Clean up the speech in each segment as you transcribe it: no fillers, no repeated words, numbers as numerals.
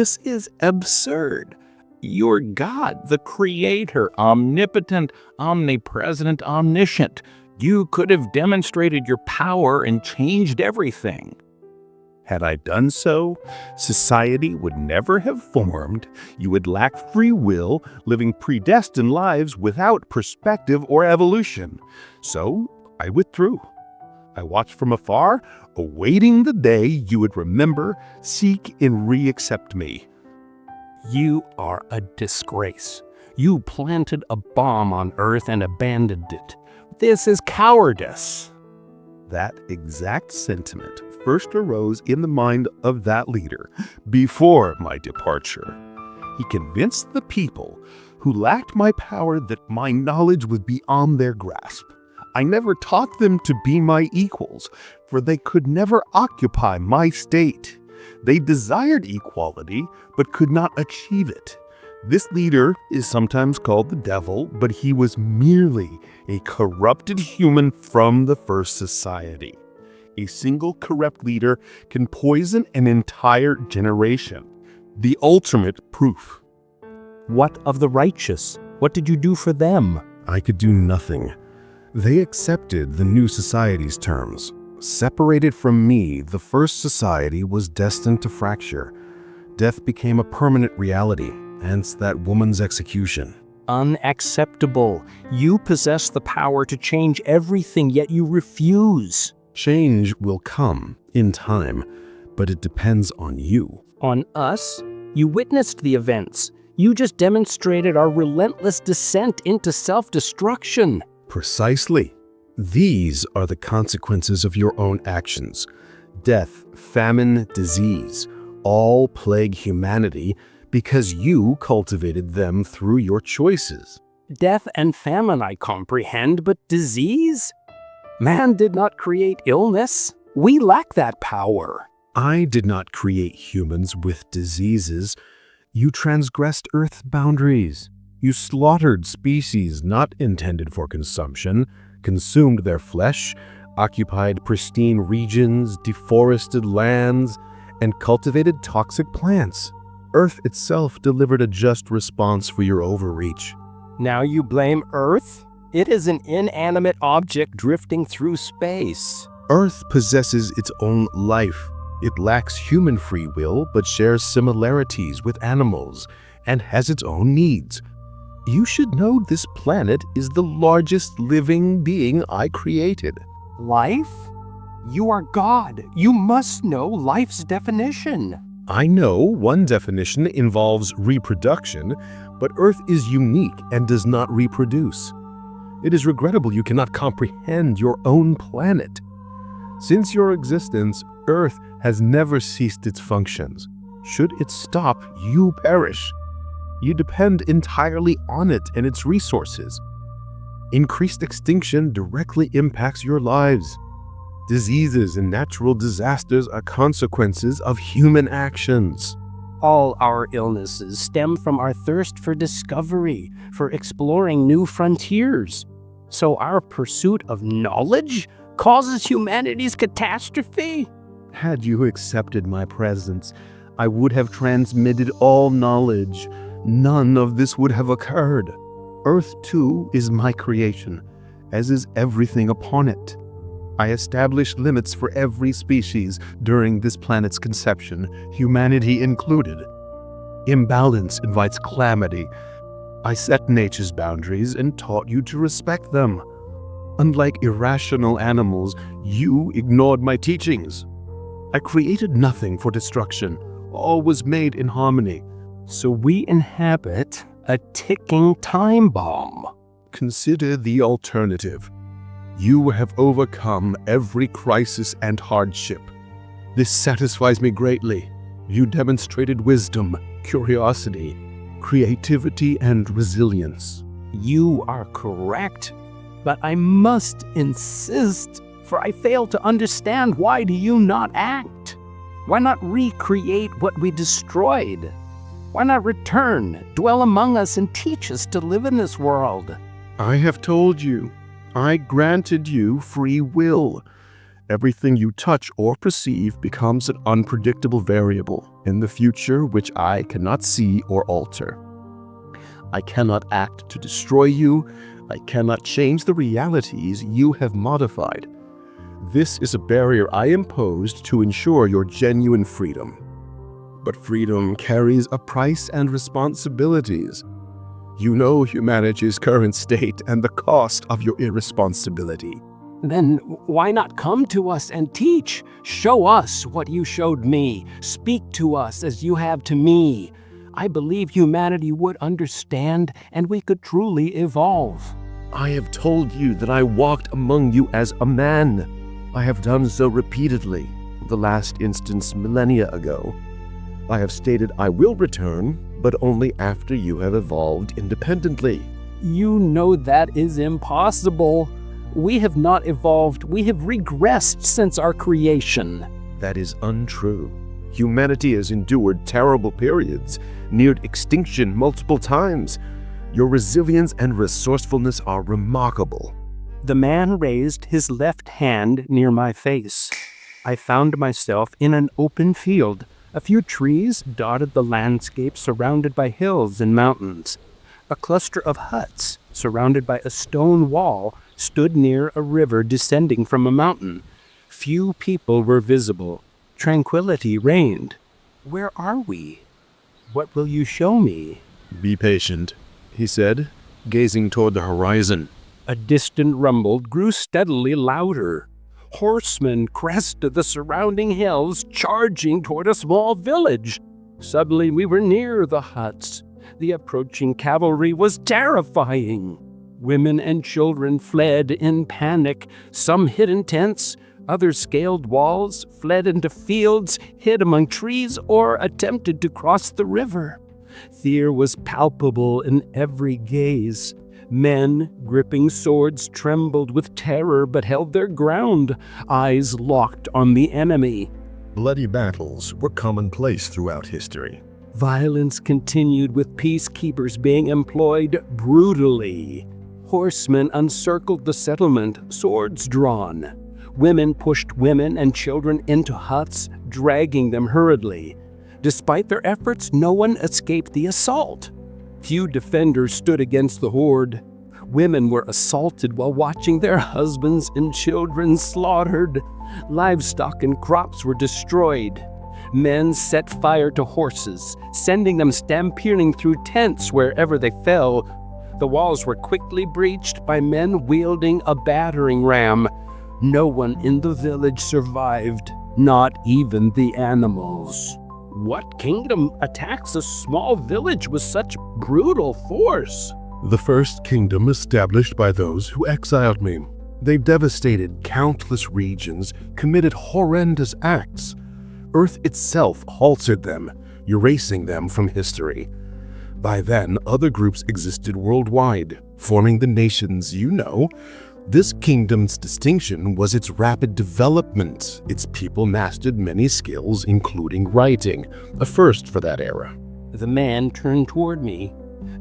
This is absurd. You're God, the creator, omnipotent, omnipresent, omniscient. You could have demonstrated your power and changed everything. Had I done so, society would never have formed. You would lack free will, living predestined lives without perspective or evolution. So I withdrew. I watched from afar, awaiting the day you would remember, seek, and re-accept me. You are a disgrace. You planted a bomb on Earth and abandoned it. This is cowardice. That exact sentiment first arose in the mind of that leader before my departure. He convinced the people who lacked my power that my knowledge was beyond their grasp. I never taught them to be my equals, for they could never occupy my state. They desired equality, but could not achieve it. This leader is sometimes called the devil, but he was merely a corrupted human from the first society. A single corrupt leader can poison an entire generation. The ultimate proof. What of the righteous? What did you do for them? I could do nothing. They accepted the new society's terms. Separated from me, the first society was destined to fracture. Death became a permanent reality, hence that woman's execution. Unacceptable. You possess the power to change everything, yet you refuse. Change will come in time, but it depends on you. On us? You witnessed the events. You just demonstrated our relentless descent into self-destruction. Precisely. These are the consequences of your own actions. Death, famine, disease, all plague humanity because you cultivated them through your choices. Death and famine I comprehend, but disease? Man did not create illness. We lack that power. I did not create humans with diseases. You transgressed Earth's boundaries. You slaughtered species not intended for consumption, consumed their flesh, occupied pristine regions, deforested lands, and cultivated toxic plants. Earth itself delivered a just response for your overreach. Now you blame Earth? It is an inanimate object drifting through space. Earth possesses its own life. It lacks human free will, but shares similarities with animals and has its own needs. You should know this planet is the largest living being I created. Life? You are God. You must know life's definition. I know one definition involves reproduction, but Earth is unique and does not reproduce. It is regrettable you cannot comprehend your own planet. Since your existence, Earth has never ceased its functions. Should it stop, you perish. You depend entirely on it and its resources. Increased extinction directly impacts your lives. Diseases and natural disasters are consequences of human actions. All our illnesses stem from our thirst for discovery, for exploring new frontiers. So our pursuit of knowledge causes humanity's catastrophe? Had you accepted my presence, I would have transmitted all knowledge. None of this would have occurred. Earth, too, is my creation, as is everything upon it. I established limits for every species during this planet's conception, humanity included. Imbalance invites calamity. I set nature's boundaries and taught you to respect them. Unlike irrational animals, you ignored my teachings. I created nothing for destruction. All was made in harmony. So we inhabit a ticking time bomb. Consider the alternative. You have overcome every crisis and hardship. This satisfies me greatly. You demonstrated wisdom, curiosity, creativity, and resilience. You are correct, but I must insist, for I fail to understand. Why do you not act? Why not recreate what we destroyed? Why not return, dwell among us, and teach us to live in this world? I have told you. I granted you free will. Everything you touch or perceive becomes an unpredictable variable in the future which I cannot see or alter. I cannot act to destroy you. I cannot change the realities you have modified. This is a barrier I imposed to ensure your genuine freedom. But freedom carries a price and responsibilities. You know humanity's current state and the cost of your irresponsibility. Then why not come to us and teach? Show us what you showed me. Speak to us as you have to me. I believe humanity would understand and we could truly evolve. I have told you that I walked among you as a man. I have done so repeatedly, the last instance millennia ago. I have stated I will return, but only after you have evolved independently. You know that is impossible. We have not evolved. We have regressed since our creation. That is untrue. Humanity has endured terrible periods, neared extinction multiple times. Your resilience and resourcefulness are remarkable. The man raised his left hand near my face. I found myself in an open field. A few trees dotted the landscape surrounded by hills and mountains. A cluster of huts, surrounded by a stone wall, stood near a river descending from a mountain. Few people were visible. Tranquility reigned. Where are we? What will you show me? Be patient, he said, gazing toward the horizon. A distant rumble grew steadily louder. Horsemen crested the surrounding hills, charging toward a small village. Suddenly we were near the huts. The approaching cavalry was terrifying. Women and children fled in panic. Some hid in tents, others scaled walls, fled into fields, hid among trees, or attempted to cross the river. Fear was palpable in every gaze. Men, gripping swords, trembled with terror but held their ground, eyes locked on the enemy. Bloody battles were commonplace throughout history. Violence continued with peacekeepers being employed brutally. Horsemen encircled the settlement, swords drawn. Women pushed women and children into huts, dragging them hurriedly. Despite their efforts, no one escaped the assault. Few defenders stood against the horde. Women were assaulted while watching their husbands and children slaughtered. Livestock and crops were destroyed. Men set fire to horses, sending them stampeding through tents wherever they fell. The walls were quickly breached by men wielding a battering ram. No one in the village survived, not even the animals. What kingdom attacks a small village with such brutal force? The first kingdom established by those who exiled me. They devastated countless regions, committed horrendous acts. Earth itself halted them, erasing them from history. By then, other groups existed worldwide, forming the nations you know. This kingdom's distinction was its rapid development. Its people mastered many skills, including writing, a first for that era. The man turned toward me.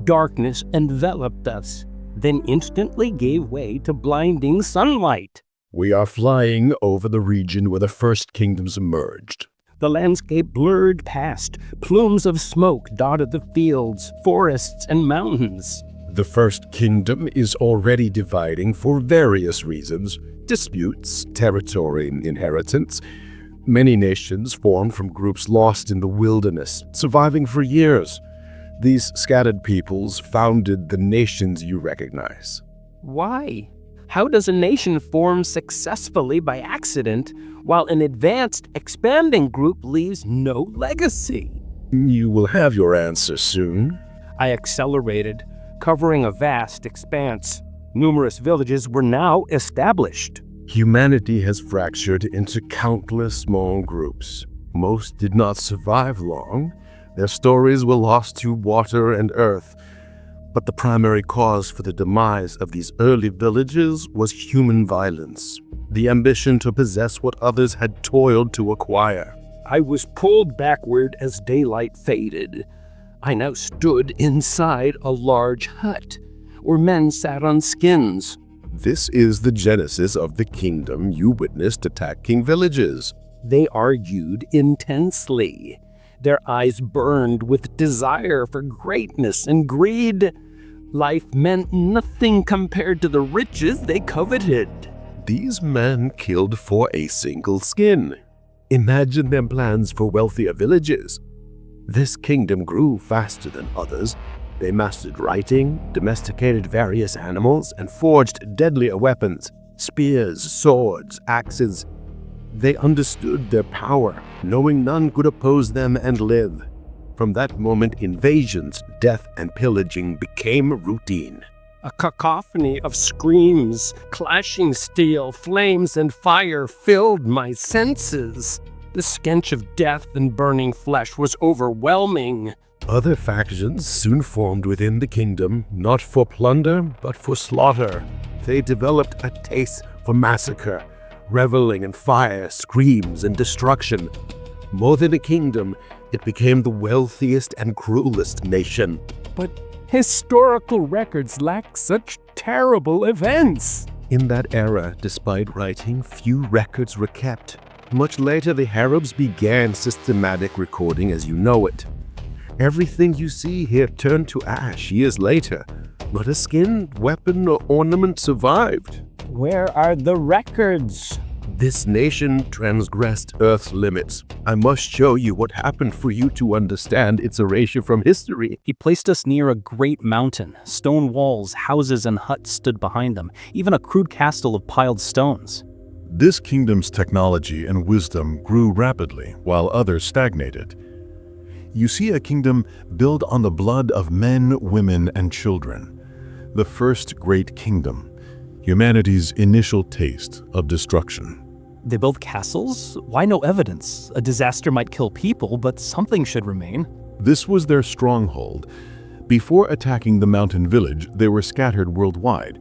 Darkness enveloped us, then instantly gave way to blinding sunlight. We are flying over the region where the first kingdoms emerged. The landscape blurred past. Plumes of smoke dotted the fields, forests, and mountains. The first kingdom is already dividing for various reasons: disputes, territory, inheritance. Many nations formed from groups lost in the wilderness, surviving for years. These scattered peoples founded the nations you recognize. Why? How does a nation form successfully by accident, while an advanced, expanding group leaves no legacy? You will have your answer soon. I accelerated, covering a vast expanse. Numerous villages were now established. Humanity has fractured into countless small groups. Most did not survive long. Their stories were lost to water and earth. But the primary cause for the demise of these early villages was human violence, the ambition to possess what others had toiled to acquire. I was pulled backward as daylight faded. I now stood inside a large hut, where men sat on skins. This is the genesis of the kingdom you witnessed attacking villages. They argued intensely. Their eyes burned with desire for greatness and greed. Life meant nothing compared to the riches they coveted. These men killed for a single skin. Imagine their plans for wealthier villages. This kingdom grew faster than others. They mastered writing, domesticated various animals, and forged deadlier weapons, spears, swords, axes. They understood their power, knowing none could oppose them and live. From that moment, invasions, death, and pillaging became routine. A cacophony of screams, clashing steel, flames, and fire filled my senses. The stench of death and burning flesh was overwhelming. Other factions soon formed within the kingdom, not for plunder, but for slaughter. They developed a taste for massacre, reveling in fire, screams, and destruction. More than a kingdom, it became the wealthiest and cruelest nation. But historical records lack such terrible events. In that era, despite writing, few records were kept. Much later, the Arabs began systematic recording as you know it. Everything you see here turned to ash years later. Not a skin, weapon, or ornament survived. Where are the records? This nation transgressed Earth's limits. I must show you what happened for you to understand its erasure from history. He placed us near a great mountain. Stone walls, houses, and huts stood behind them, even a crude castle of piled stones. This kingdom's technology and wisdom grew rapidly, while others stagnated. You see a kingdom built on the blood of men, women, and children. The first great kingdom, humanity's initial taste of destruction. They built castles? Why no evidence? A disaster might kill people, but something should remain. This was their stronghold. Before attacking the mountain village, they were scattered worldwide.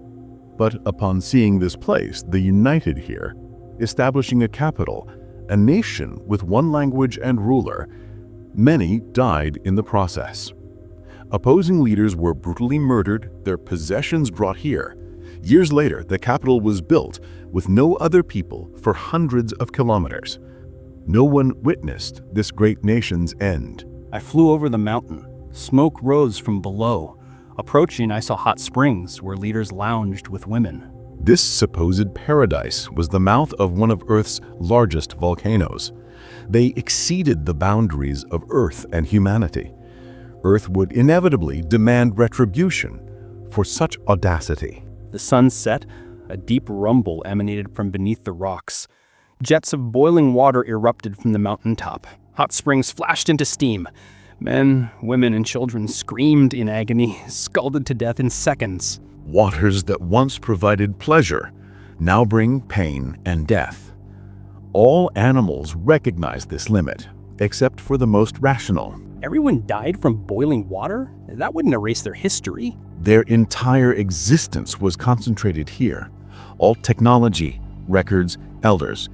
But upon seeing this place, they united here, establishing a capital, a nation with one language and ruler. Many died in the process. Opposing leaders were brutally murdered, their possessions brought here. Years later, the capital was built with no other people for hundreds of kilometers. No one witnessed this great nation's end. I flew over the mountain. Smoke rose from below. Approaching, I saw hot springs where leaders lounged with women. This supposed paradise was the mouth of one of Earth's largest volcanoes. They exceeded the boundaries of Earth and humanity. Earth would inevitably demand retribution for such audacity. The sun set. A deep rumble emanated from beneath the rocks. Jets of boiling water erupted from the mountaintop. Hot springs flashed into steam. Men, women, and children screamed in agony, scalded to death in seconds. Waters that once provided pleasure now bring pain and death. All animals recognize this limit, except for the most rational. Everyone died from boiling water? That wouldn't erase their history. Their entire existence was concentrated here. All technology, records, elders.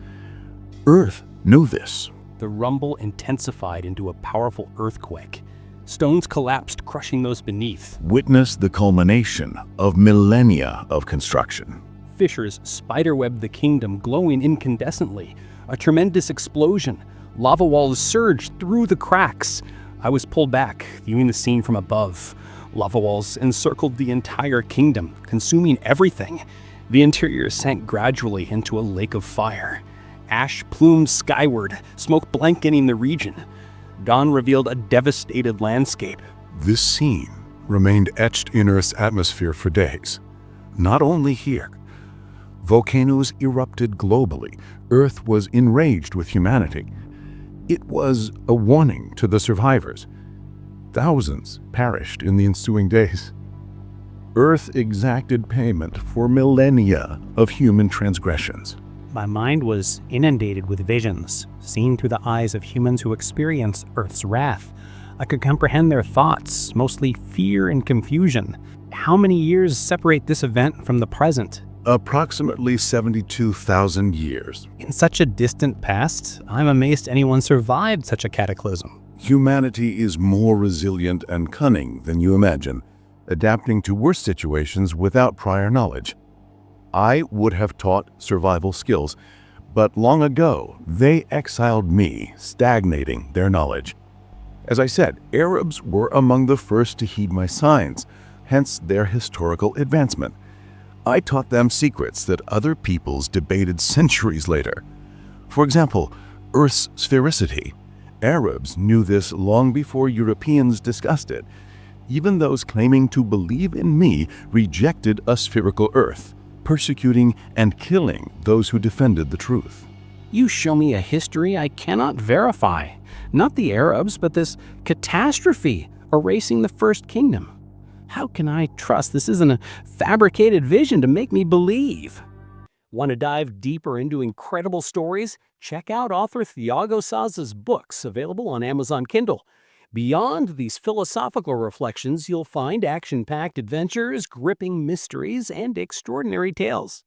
Earth knew this. The rumble intensified into a powerful earthquake. Stones collapsed, crushing those beneath. Witness the culmination of millennia of construction. Fissures spiderwebbed the kingdom, glowing incandescently. A tremendous explosion. Lava walls surged through the cracks. I was pulled back, viewing the scene from above. Lava walls encircled the entire kingdom, consuming everything. The interior sank gradually into a lake of fire. Ash plumed skyward, smoke blanketing the region. Dawn revealed a devastated landscape. This scene remained etched in Earth's atmosphere for days. Not only here. Volcanoes erupted globally. Earth was enraged with humanity. It was a warning to the survivors. Thousands perished in the ensuing days. Earth exacted payment for millennia of human transgressions. My mind was inundated with visions, seen through the eyes of humans who experience Earth's wrath. I could comprehend their thoughts, mostly fear and confusion. How many years separate this event from the present? Approximately 72,000 years. In such a distant past, I'm amazed anyone survived such a cataclysm. Humanity is more resilient and cunning than you imagine, adapting to worse situations without prior knowledge. I would have taught survival skills, but long ago they exiled me, stagnating their knowledge. As I said, Arabs were among the first to heed my signs, hence their historical advancement. I taught them secrets that other peoples debated centuries later. For example, Earth's sphericity. Arabs knew this long before Europeans discussed it. Even those claiming to believe in me rejected a spherical Earth, persecuting and killing those who defended the truth. You show me a history I cannot verify. Not the Arabs, but this catastrophe erasing the First Kingdom. How can I trust this isn't a fabricated vision to make me believe? Want to dive deeper into incredible stories? Check out author Thiago Saza's books, available on Amazon Kindle. Beyond these philosophical reflections, you'll find action-packed adventures, gripping mysteries, and extraordinary tales.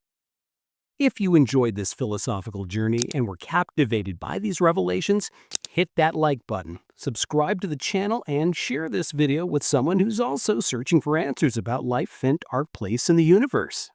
If you enjoyed this philosophical journey and were captivated by these revelations, hit that like button, subscribe to the channel, and share this video with someone who's also searching for answers about life and our place in the universe.